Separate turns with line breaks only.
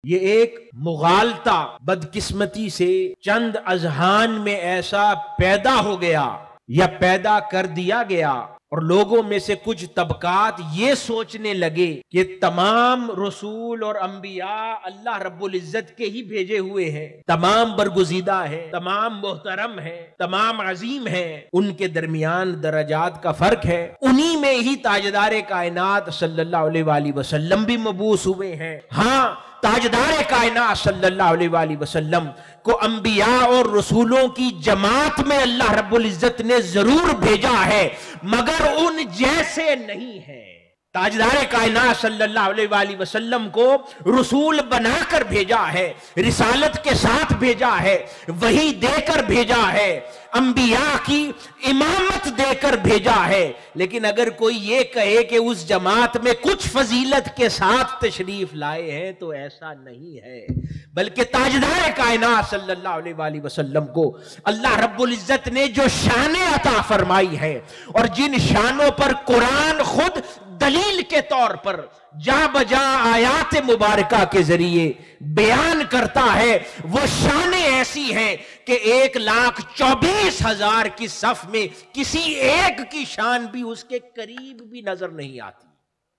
یہ ایک مغالطہ بدقسمتی سے چند اذہان میں ایسا پیدا ہو گیا یا پیدا کر دیا گیا، اور لوگوں میں سے کچھ طبقات یہ سوچنے لگے کہ تمام رسول اور انبیاء اللہ رب العزت کے ہی بھیجے ہوئے ہیں، تمام برگزیدہ ہیں، تمام محترم ہیں، تمام عظیم ہیں، ان کے درمیان درجات کا فرق ہے، انہی میں ہی تاجدار کائنات صلی اللہ علیہ وآلہ وسلم بھی مبعوث ہوئے ہیں۔ ہاں، تاجدار کائنات صلی اللہ علیہ وآلہ وسلم کو انبیاء اور رسولوں کی جماعت میں اللہ رب العزت نے ضرور بھیجا ہے، مگر ان جیسے نہیں ہے۔ تاجدار کائنات صلی اللہ علیہ وآلہ وسلم کو رسول بنا کر بھیجا ہے، رسالت کے ساتھ بھیجا ہے، وحی دے کر بھیجا ہے، انبیاء کی امامت دے کر بھیجا ہے۔ لیکن اگر کوئی یہ کہے کہ اس جماعت میں کچھ فضیلت کے ساتھ تشریف لائے ہیں تو ایسا نہیں ہے، بلکہ تاجدار کائنات صلی اللہ علیہ وآلہ وسلم کو اللہ رب العزت نے جو شانیں عطا فرمائی ہیں، اور جن شانوں پر قرآن خود دلیل کے طور پر جا بجا آیات مبارکہ کے ذریعے بیان کرتا ہے، وہ شانیں ایسی ہیں کہ 1,24,000 کی صف میں کسی ایک کی شان بھی اس کے قریب بھی نظر نہیں آتی۔